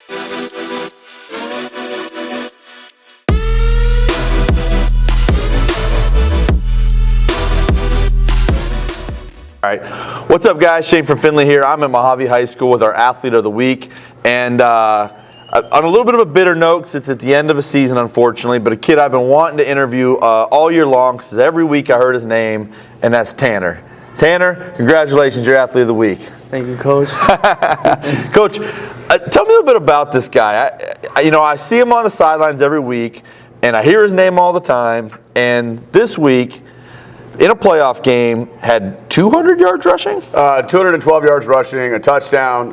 All right, what's up guys? Shane from Findlay here. I'm at Mojave High School with our Athlete of the Week, and on a little bit of a bitter note, because it's at the end of a season unfortunately, but a kid I've been wanting to interview all year long, because every week I heard his name, and that's Tanner. Tanner, congratulations, you're Athlete of the Week. Thank you, Coach. Coach, tell me a little bit about this guy. I see him on the sidelines every week, and I hear his name all the time, and this week, in a playoff game, had 200 yards rushing? 212 yards rushing, a touchdown.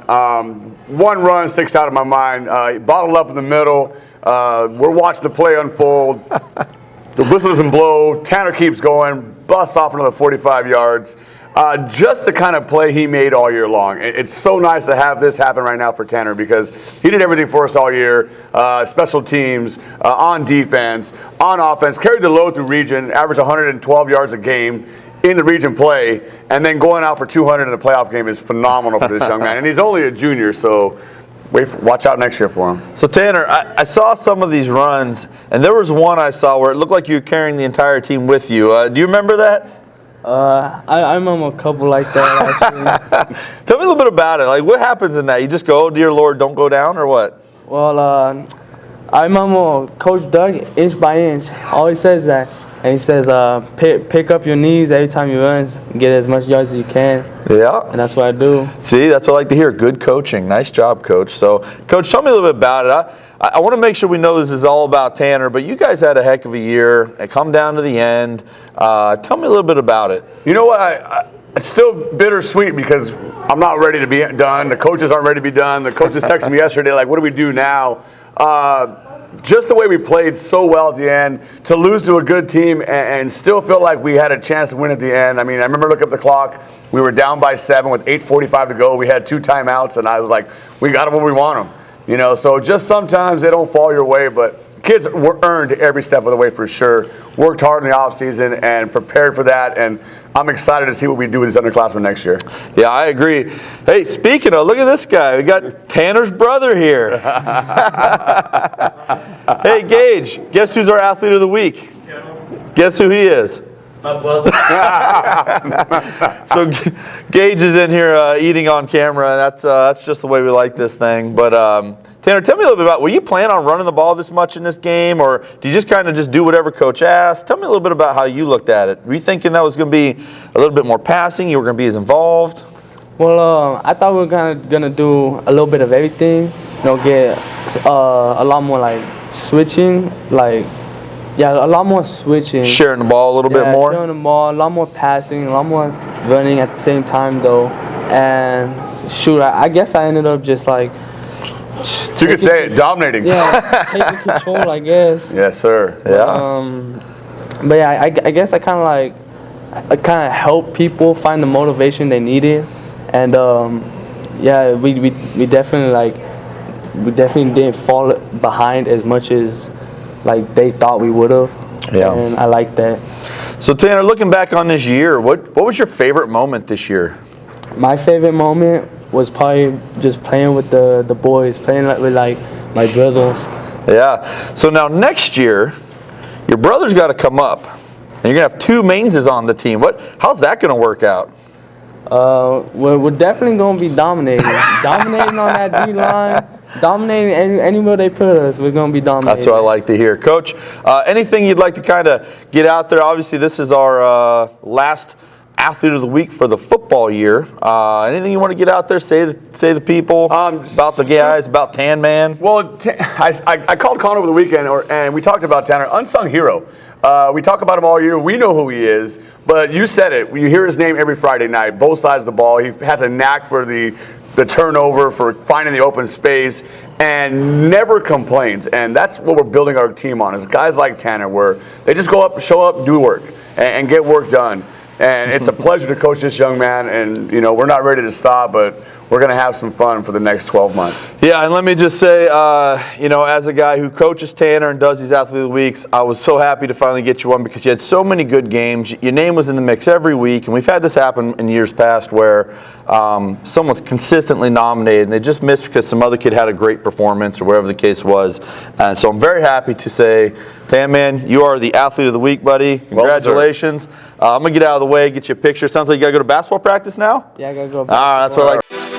One run sticks out of my mind. Bottled up in the middle. We're watching the play unfold. The whistle doesn't blow. Tanner keeps going. Busts off another 45 yards. Just the kind of play he made all year long. It's so nice to have this happen right now for Tanner because he did everything for us all year. Special teams, on defense, on offense, carried the load through region, averaged 112 yards a game in the region play, and then going out for 200 in the playoff game is phenomenal for this young man. And he's only a junior, so watch out next year for him. So Tanner, I saw some of these runs, and there was one I saw where it looked like you were carrying the entire team with you. Do you remember that? I remember a couple like that, actually. Tell me a little bit about it. Like, what happens in that? You just go, oh, dear Lord, don't go down, or what? Well, I remember Coach Doug, inch by inch, always says that. And he says, pick up your knees every time you run, get as much yards as you can. Yeah. And that's what I do. See, that's what I like to hear. Good coaching. Nice job, Coach. So, Coach, tell me a little bit about it. I want to make sure we know this is all about Tanner, but you guys had a heck of a year. It come down to the end. Tell me a little bit about it. You know what? It's still bittersweet because I'm not ready to be done. The coaches aren't ready to be done. The coaches texted me yesterday, like, what do we do now? Just the way we played so well at the end, to lose to a good team and still feel like we had a chance to win at the end. I mean, I remember looking at the clock. We were down by 7 with 8:45 to go. We had 2 timeouts, and I was like, we got them where we want them. You know, so just sometimes they don't fall your way, but kids were earned every step of the way for sure. Worked hard in the offseason and prepared for that, and I'm excited to see what we do with these underclassmen next year. Yeah, I agree. Hey, speaking of, look at this guy. We got Tanner's brother here. Hey, Gage, guess who's our Athlete of the Week? Guess who he is? My brother. So Gage is in here eating on camera, and that's just the way we like this thing. But Tanner, tell me a little bit about, were you planning on running the ball this much in this game, or do you just kind of just do whatever coach asked? Tell me a little bit about how you looked at it. Were you thinking that was going to be a little bit more passing, you were going to be as involved? Well, I thought we were kind of going to do a little bit of everything. Get a lot more like switching, a lot more switching. Sharing the ball a little bit more? Sharing the ball, a lot more passing, a lot more running at the same time, though. And shoot, I guess I ended up just like... You could say it, dominating. Yeah, taking control, I guess. Yes, sir. Yeah. But yeah, I guess I kind of helped people find the motivation they needed. And yeah, we definitely didn't fall behind as much as like they thought we would have. Yeah. And I like that. So Tanner, looking back on this year, what was your favorite moment this year? My favorite moment was probably just playing with the boys, playing with like my brothers. Yeah. So now next year, your brother's got to come up, and you're gonna have 2 Mainses on the team. How's that gonna work out? We're definitely gonna be dominating on that D line. Dominating anywhere they put us, we're going to be dominating. That's what I like to hear. Coach, anything you'd like to kind of get out there? Obviously, this is our last Athlete of the Week for the football year. Anything you want to get out there, say the people, about the guys, about Tan Man? Well, I called Connor over the weekend, and we talked about Tanner, unsung hero. We talk about him all year. We know who he is, but you said it. You hear his name every Friday night, both sides of the ball. He has a knack for the turnover, for finding the open space, and never complains. And that's what we're building our team on, is guys like Tanner, where they just go up, show up, do work, and get work done. And it's a pleasure to coach this young man, and we're not ready to stop, but we're going to have some fun for the next 12 months. Yeah, and let me just say, as a guy who coaches Tanner and does these Athlete of the Weeks, I was so happy to finally get you one because you had so many good games. Your name was in the mix every week, and we've had this happen in years past where someone's consistently nominated and they just missed because some other kid had a great performance or whatever the case was. And so I'm very happy to say, Tam, man, you are the athlete of the week, buddy. Congratulations. I'm going to get out of the way, get you a picture. Sounds like you got to go to basketball practice now? Yeah, I got to go. All right, that's what I like.